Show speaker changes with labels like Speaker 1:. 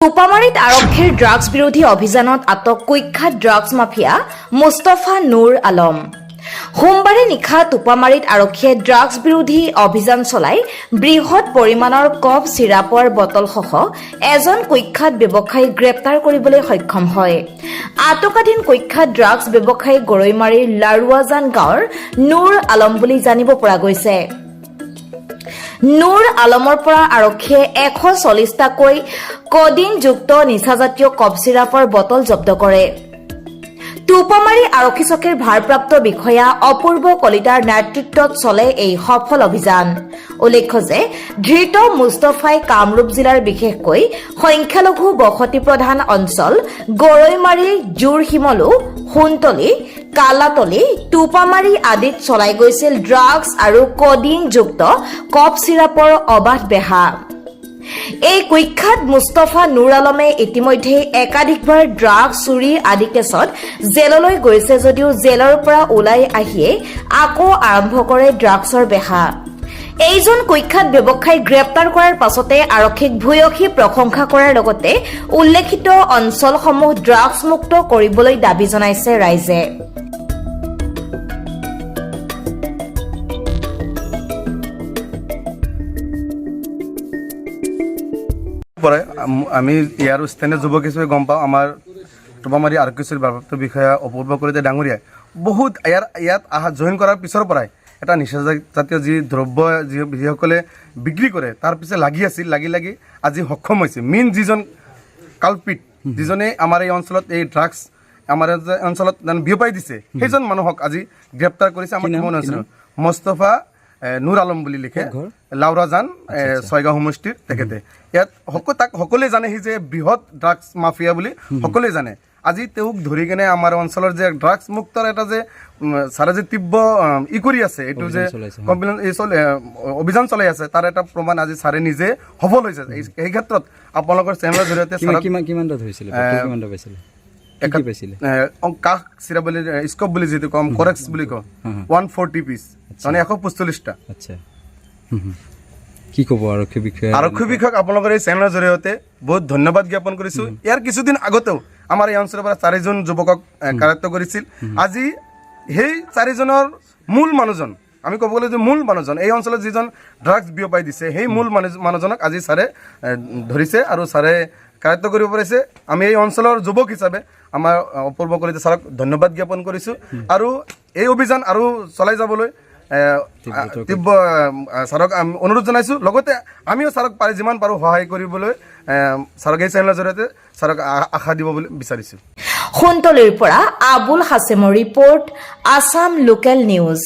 Speaker 1: টোপামাৰীত আৰক্ষীৰ ড্ৰাগছ বিৰোধী অভিযানত আটক কুখ্যাত ড্ৰাগছ মাফিয়া মুস্তাফা নুৰ আলম। সোমবাৰে নিশা টোপামাৰীত আৰক্ষীয়ে ড্ৰাগছ বিৰোধী অভিযান চলাই বৃহৎ পৰিমাণৰ কফ চিৰাপৰ বটলসহ এজন কুখ্যাত ব্যৱসায়ীক গ্ৰেপ্তাৰ কৰিবলৈ সক্ষম হয়। আটকাধীন কুখ্যাত ড্ৰাগছ ব্যৱসায়ী গৰৈমাৰীৰ লাৰুৱাজান গাঁৱৰ নুৰ আলম বুলি জানিব পৰা গৈছে। নুৰ আলমৰ পৰা আৰক্ষীয়ে 140টাকৈ কডিনযুক্ত নিচাজাতীয় কফ চিৰাপৰ বটল জব্দ কৰে। টোপামাৰী আৰক্ষী চকীৰ ভাৰপ্ৰাপ্ত বিষয়া অপূৰ্ব কলিতাৰ নেতৃত্বত চলে এই সফল অভিযান। উল্লেখ্য যে ধৃত মুস্তফাই কামৰূপ জিলাৰ বিশেষকৈ সংখ্যালঘু বসতি প্ৰধান অঞ্চল গৰৈমাৰী, জোৰশিমলু, সোণতলী, কালাতলী, টোপামাৰী আদিত চলাই গৈছিল ড্ৰাগছ আৰু কডিনযুক্ত কফ চিৰাপৰ অবাধ বেহা। এই কুখ্যাত মুস্তাফা নুৰ আলমে ইতিমধ্যে একাধিকবাৰ ড্ৰাগছ চুৰি আদি কেছত জেললৈ গৈছে যদিও জেলৰ পৰা ওলাই আহিয়ে আকৌ আৰম্ভ কৰে ড্ৰাগছৰ বেহা। এইজন কুখ্যাত ব্যৱসায়ীক গ্ৰেপ্তাৰ কৰাৰ পাছতে আৰক্ষীক ভূয়সী প্ৰশংসা কৰাৰ লগতে উল্লেখিত অঞ্চলসমূহ ড্ৰাগছমুক্ত কৰিবলৈ দাবী জনাইছে ৰাইজে।
Speaker 2: আমি ইয়াৰ স্থানীয় যুৱক হিচাপে গম পাওঁ আমাৰ টোপামাৰী আৰক্ষীৰ ভাৰপ্ৰাপ্ত বিষয়া অপূৰ্ব কলিতা ডাঙৰীয়াই বহুত ইয়াত জইন কৰাৰ পিছৰ পৰাই এটা নিচাজাতীয় যি দ্ৰব্য যিসকলে বিক্ৰী কৰে তাৰ পিছত লাগি আজি সক্ষম হৈছে। মেইন যিজন কালপিট যিজনে আমাৰ এই অঞ্চলত এই ড্ৰাগছ আমাৰ অঞ্চলত বিয়পাই দিছে সেইজন মানুহক আজি গ্ৰেপ্তাৰ কৰিছে আমাৰ অঞ্চলত। মুস্তাফা নুৰ আলম বুলি লিখে, লাউৰাজান ছয়গাঁও সমষ্টিৰ তেখেতে। ইয়াত তাক সকলোৱে জানে সি যে বৃহৎ ড্ৰাগছ মাফিয়া বুলি সকলোৱে জানে। আজি তেওঁক ধৰি কেনে আমাৰ অঞ্চলৰ যে ড্ৰাগছ মুক্তৰ এটা যে ছাৰে যে তীব্ৰ কৰি আছে, এইটো যে অভিযান চলাই আছে তাৰ এটা প্ৰমাণ আজি ছাৰে নিজে সফল হৈছে। এই ক্ষেত্ৰত আপোনালোকৰ চেনেলৰ জৰিয়তে কাষ চিৰা বুলি স্কপ বুলি যিটো কম কৰেক্স বুলি কওঁ 140 পিচ মানে 145টা।
Speaker 3: কি ক'ব আৰক্ষী
Speaker 2: বিষয়াক আপোনালোকৰ এই চেনেলৰ জৰিয়তে বহুত ধন্যবাদ জ্ঞাপন কৰিছোঁ। ইয়াৰ কিছুদিন আগতেও আমাৰ এই অঞ্চলৰ পৰা 4জন যুৱকক কাৰায়ত্ব কৰিছিল। আজি সেই 4জনৰ মূল মানুহজন, আমি ক'ব গ'লে যে মূল মানুহজন এই অঞ্চলত যিজন ড্ৰাগছ বিয়পাই দিছে সেই মূল মানুহজনক আজি ছাৰে ধৰিছে আৰু ছাৰে কাৰায়ত্ব কৰিব পাৰিছে। আমি এই অঞ্চলৰ যুৱক হিচাপে আমাৰ অপূৰ্ব কলিতা ছাৰক ধন্যবাদ জ্ঞাপন কৰিছোঁ আৰু এই অভিযান আৰু চলাই যাবলৈ তীব্ৰ ছাৰক অনুৰোধ জনাইছোঁ। লগতে আমিও ছাৰক যিমান পাৰোঁ সহায় কৰিবলৈ ছাৰক এই চেনেলৰ জৰিয়তে ছাৰক আশা দিব বুলি বিচাৰিছোঁ।
Speaker 1: সোণতলীৰ পৰা আবুল হাছেমৰ ৰিপৰ্ট, আছাম লোকেল নিউজ।